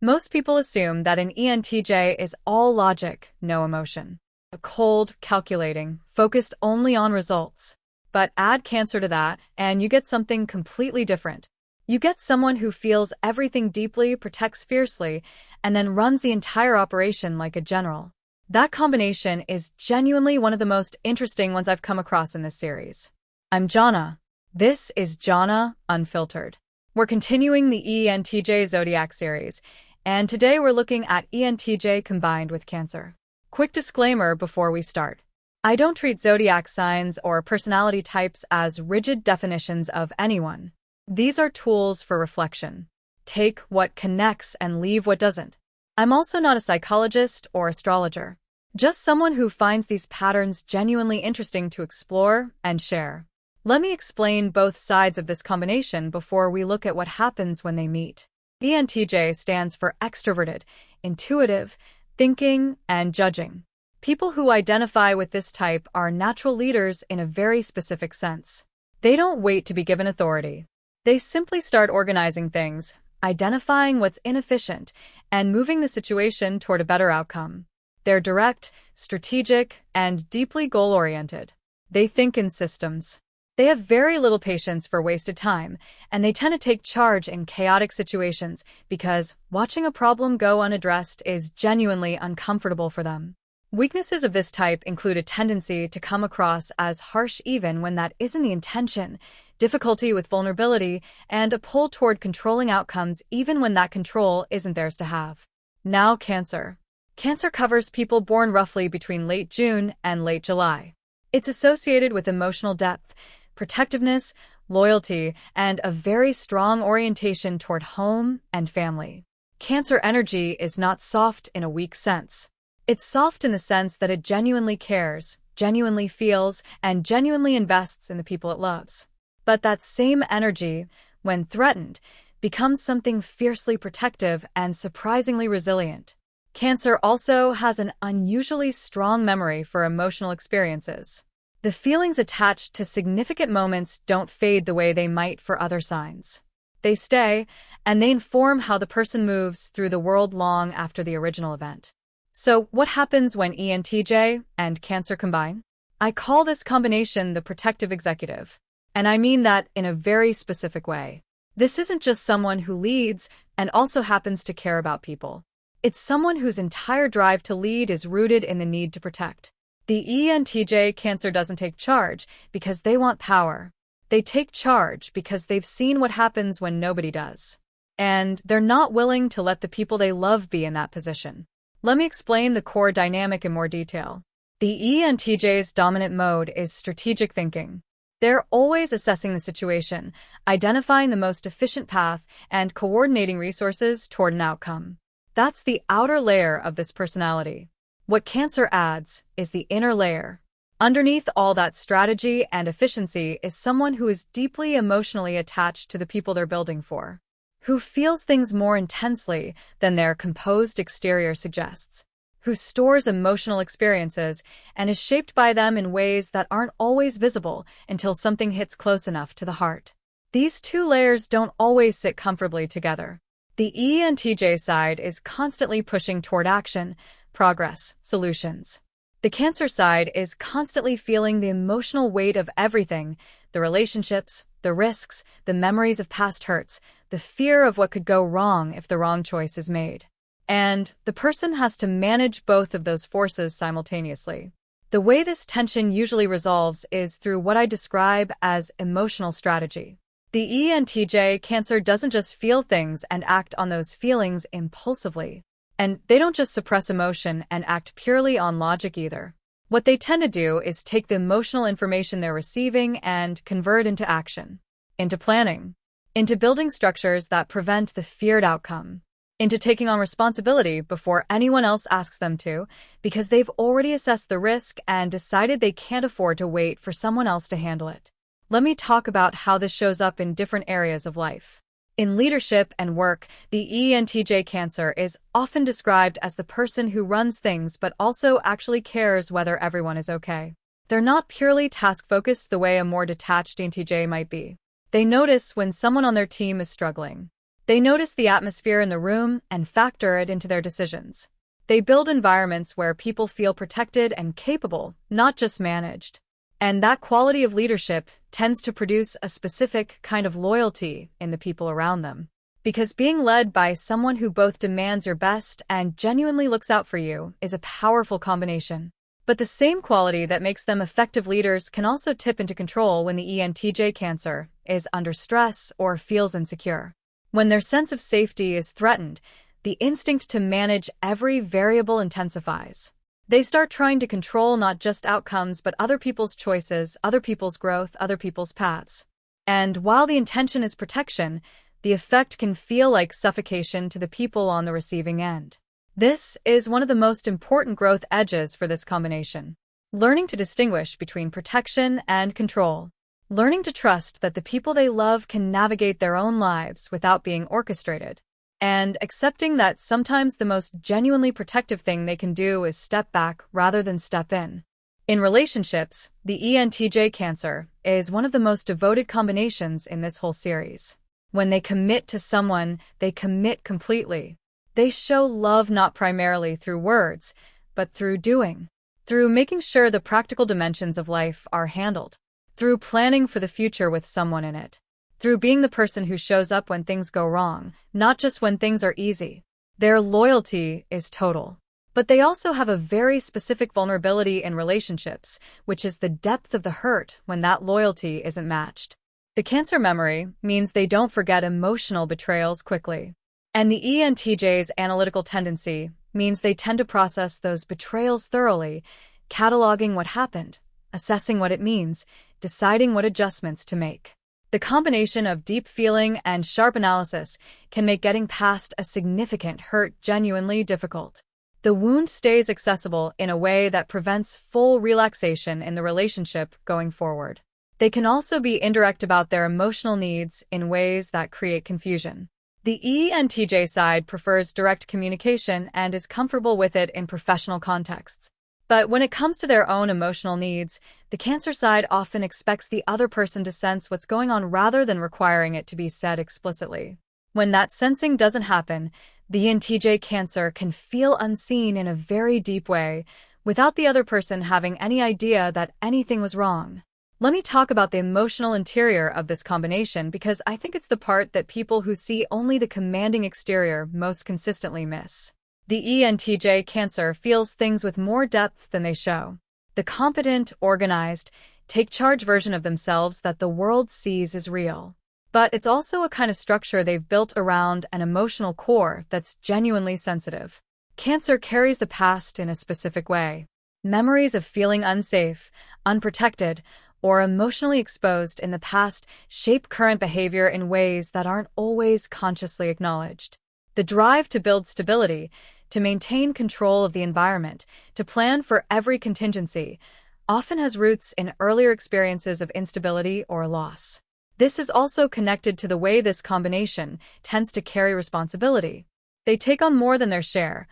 Most people assume that an ENTJ is all logic, no emotion. A cold, calculating, focused only on results. But add Cancer to that, and you get something completely different. You get someone who feels everything deeply, protects fiercely, and then runs the entire operation like a general. That combination is genuinely one of the most interesting ones I've come across in this series. I'm Jhonna. This is Jhonna, Unfiltered. We're continuing the ENTJ Zodiac series, and today we're looking at ENTJ combined with Cancer. Quick disclaimer before we start. I don't treat zodiac signs or personality types as rigid definitions of anyone. These are tools for reflection. Take what connects and leave what doesn't. I'm also not a psychologist or astrologer, just someone who finds these patterns genuinely interesting to explore and share. Let me explain both sides of this combination before we look at what happens when they meet. ENTJ stands for extroverted, intuitive, thinking, and judging. People who identify with this type are natural leaders in a very specific sense. They don't wait to be given authority. They simply start organizing things, identifying what's inefficient, and moving the situation toward a better outcome. They're direct, strategic, and deeply goal-oriented. They think in systems. They have very little patience for wasted time, and they tend to take charge in chaotic situations because watching a problem go unaddressed is genuinely uncomfortable for them. Weaknesses of this type include a tendency to come across as harsh even when that isn't the intention, difficulty with vulnerability, and a pull toward controlling outcomes even when that control isn't theirs to have. Now Cancer. Cancer covers people born roughly between late June and late July. It's associated with emotional depth, protectiveness, loyalty, and a very strong orientation toward home and family. Cancer energy is not soft in a weak sense. It's soft in the sense that it genuinely cares, genuinely feels, and genuinely invests in the people it loves. But that same energy, when threatened, becomes something fiercely protective and surprisingly resilient. Cancer also has an unusually strong memory for emotional experiences. The feelings attached to significant moments don't fade the way they might for other signs. They stay, and they inform how the person moves through the world long after the original event. So, what happens when ENTJ and Cancer combine? I call this combination the protective executive. And I mean that in a very specific way. This isn't just someone who leads and also happens to care about people. It's someone whose entire drive to lead is rooted in the need to protect. The ENTJ Cancer doesn't take charge because they want power. They take charge because they've seen what happens when nobody does. And they're not willing to let the people they love be in that position. Let me explain the core dynamic in more detail. The ENTJ's dominant mode is strategic thinking. They're always assessing the situation, identifying the most efficient path, and coordinating resources toward an outcome. That's the outer layer of this personality. What Cancer adds is the inner layer. Underneath all that strategy and efficiency is someone who is deeply emotionally attached to the people they're building for, who feels things more intensely than their composed exterior suggests, who stores emotional experiences and is shaped by them in ways that aren't always visible until something hits close enough to the heart. These two layers don't always sit comfortably together. The ENTJ side is constantly pushing toward action, progress, solutions. The Cancer side is constantly feeling the emotional weight of everything, the relationships, the risks, the memories of past hurts, the fear of what could go wrong if the wrong choice is made. And the person has to manage both of those forces simultaneously. The way this tension usually resolves is through what I describe as emotional strategy. The ENTJ Cancer doesn't just feel things and act on those feelings impulsively. And they don't just suppress emotion and act purely on logic either. What they tend to do is take the emotional information they're receiving and convert it into action, into planning, into building structures that prevent the feared outcome, into taking on responsibility before anyone else asks them to, because they've already assessed the risk and decided they can't afford to wait for someone else to handle it. Let me talk about how this shows up in different areas of life. In leadership and work, the ENTJ Cancer is often described as the person who runs things but also actually cares whether everyone is okay. They're not purely task-focused the way a more detached ENTJ might be. They notice when someone on their team is struggling. They notice the atmosphere in the room and factor it into their decisions. They build environments where people feel protected and capable, not just managed. And that quality of leadership tends to produce a specific kind of loyalty in the people around them. Because being led by someone who both demands your best and genuinely looks out for you is a powerful combination. But the same quality that makes them effective leaders can also tip into control when the ENTJ Cancer is under stress or feels insecure. When their sense of safety is threatened, the instinct to manage every variable intensifies. They start trying to control not just outcomes, but other people's choices, other people's growth, other people's paths. And while the intention is protection, the effect can feel like suffocation to the people on the receiving end. This is one of the most important growth edges for this combination. Learning to distinguish between protection and control. Learning to trust that the people they love can navigate their own lives without being orchestrated. And accepting that sometimes the most genuinely protective thing they can do is step back rather than step in. In relationships, the ENTJ Cancer is one of the most devoted combinations in this whole series. When they commit to someone, they commit completely. They show love not primarily through words, but through doing. Through making sure the practical dimensions of life are handled. Through planning for the future with someone in it. Through being the person who shows up when things go wrong, not just when things are easy. Their loyalty is total. But they also have a very specific vulnerability in relationships, which is the depth of the hurt when that loyalty isn't matched. The Cancer memory means they don't forget emotional betrayals quickly. And the ENTJ's analytical tendency means they tend to process those betrayals thoroughly, cataloging what happened, assessing what it means, deciding what adjustments to make. The combination of deep feeling and sharp analysis can make getting past a significant hurt genuinely difficult. The wound stays accessible in a way that prevents full relaxation in the relationship going forward. They can also be indirect about their emotional needs in ways that create confusion. The ENTJ side prefers direct communication and is comfortable with it in professional contexts. But when it comes to their own emotional needs, the Cancer side often expects the other person to sense what's going on rather than requiring it to be said explicitly. When that sensing doesn't happen, the ENTJ Cancer can feel unseen in a very deep way, without the other person having any idea that anything was wrong. Let me talk about the emotional interior of this combination because I think it's the part that people who see only the commanding exterior most consistently miss. The ENTJ Cancer feels things with more depth than they show. The competent, organized, take-charge version of themselves that the world sees is real. But it's also a kind of structure they've built around an emotional core that's genuinely sensitive. Cancer carries the past in a specific way. Memories of feeling unsafe, unprotected, or emotionally exposed in the past shape current behavior in ways that aren't always consciously acknowledged. The drive to build stability, to maintain control of the environment, to plan for every contingency, often has roots in earlier experiences of instability or loss. This is also connected to the way this combination tends to carry responsibility. They take on more than their share,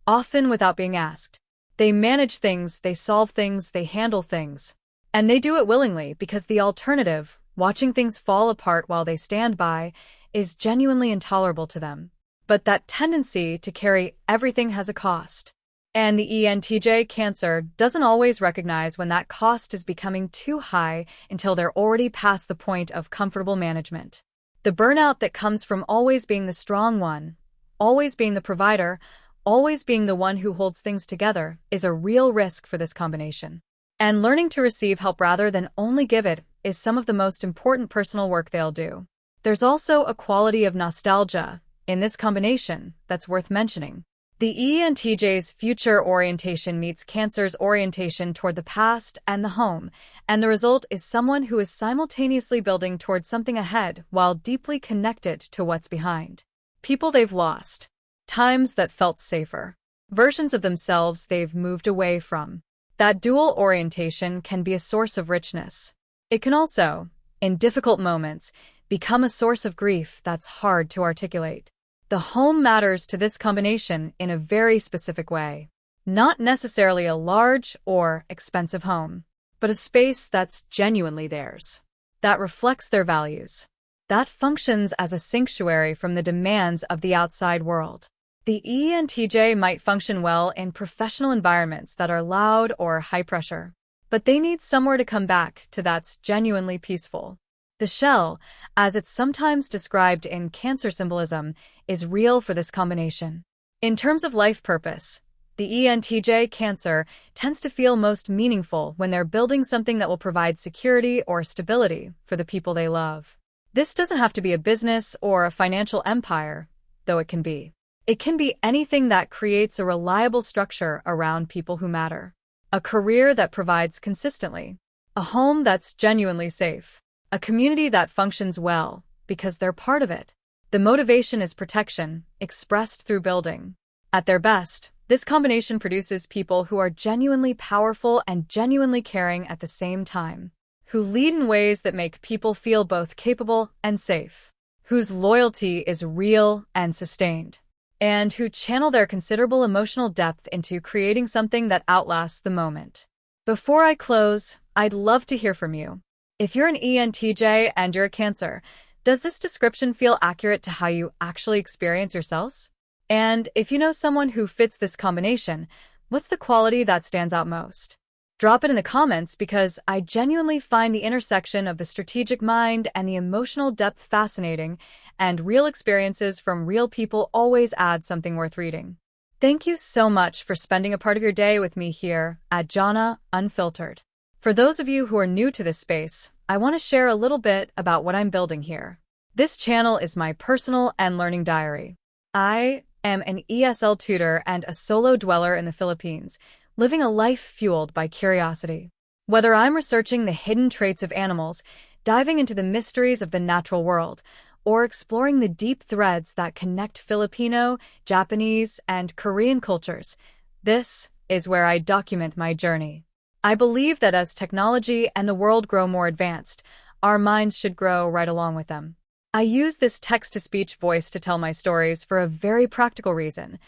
often without being asked. They manage things, they solve things, they handle things. And they do it willingly because the alternative, watching things fall apart while they stand by, is genuinely intolerable to them. But that tendency to carry everything has a cost. And the ENTJ Cancer doesn't always recognize when that cost is becoming too high until they're already past the point of comfortable management. The burnout that comes from always being the strong one, always being the provider, always being the one who holds things together is a real risk for this combination. And learning to receive help rather than only give it is some of the most important personal work they'll do. There's also a quality of nostalgia in this combination that's worth mentioning. The ENTJ's future orientation meets Cancer's orientation toward the past and the home, and the result is someone who is simultaneously building towards something ahead while deeply connected to what's behind. People they've lost, times that felt safer, versions of themselves they've moved away from. That dual orientation can be a source of richness. It can also, in difficult moments, become a source of grief that's hard to articulate. The home matters to this combination in a very specific way. Not necessarily a large or expensive home, but a space that's genuinely theirs, that reflects their values. that functions as a sanctuary from the demands of the outside world. The ENTJ might function well in professional environments that are loud or high pressure, but they need somewhere to come back to that's genuinely peaceful. The shell, as it's sometimes described in Cancer symbolism, is real for this combination. In terms of life purpose, the ENTJ Cancer tends to feel most meaningful when they're building something that will provide security or stability for the people they love. This doesn't have to be a business or a financial empire, though it can be. It can be anything that creates a reliable structure around people who matter. A career that provides consistently. A home that's genuinely safe. A community that functions well because they're part of it. The motivation is protection, expressed through building. At their best, this combination produces people who are genuinely powerful and genuinely caring at the same time, who lead in ways that make people feel both capable and safe, whose loyalty is real and sustained, and who channel their considerable emotional depth into creating something that outlasts the moment. Before I close, I'd love to hear from you. If you're an ENTJ and you're a Cancer, does this description feel accurate to how you actually experience yourselves? And if you know someone who fits this combination, what's the quality that stands out most? Drop it in the comments because I genuinely find the intersection of the strategic mind and the emotional depth fascinating, and real experiences from real people always add something worth reading. Thank you so much for spending a part of your day with me here at Jhonna, Unfiltered. For those of you who are new to this space, I want to share a little bit about what I'm building here. This channel is my personal and learning diary. I am an ESL tutor and a solo dweller in the Philippines, living a life fueled by curiosity. Whether I'm researching the hidden traits of animals, diving into the mysteries of the natural world, or exploring the deep threads that connect Filipino, Japanese, and Korean cultures, this is where I document my journey. I believe that as technology and the world grow more advanced, our minds should grow right along with them. I use this text-to-speech voice to tell my stories for a very practical reason.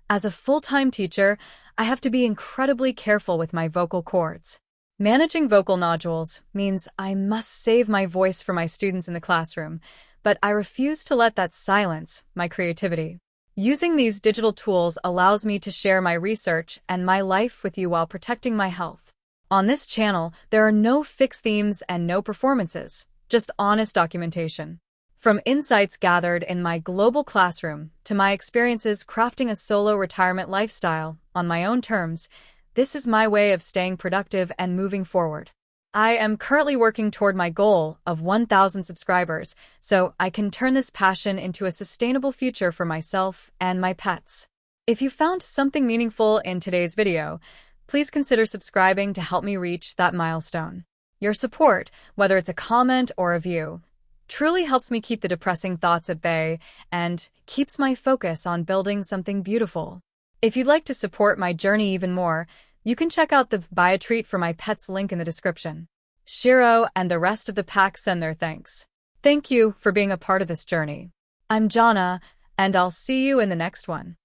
As a full-time teacher, I have to be incredibly careful with my vocal cords. Managing vocal nodules means I must save my voice for my students in the classroom, but I refuse to let that silence my creativity. Using these digital tools allows me to share my research and my life with you while protecting my health. On this channel, there are no fixed themes and no performances, just honest documentation. From insights gathered in my global classroom to my experiences crafting a solo retirement lifestyle on my own terms, this is my way of staying productive and moving forward. I am currently working toward my goal of 1,000 subscribers, so I can turn this passion into a sustainable future for myself and my pets. If you found something meaningful in today's video, please consider subscribing to help me reach that milestone. Your support, whether it's a comment or a view, truly helps me keep the depressing thoughts at bay and keeps my focus on building something beautiful. If you'd like to support my journey even more, you can check out the Buy a Treat for My Pets link in the description. Shiro and the rest of the pack send their thanks. Thank you for being a part of this journey. I'm Jhonna, and I'll see you in the next one.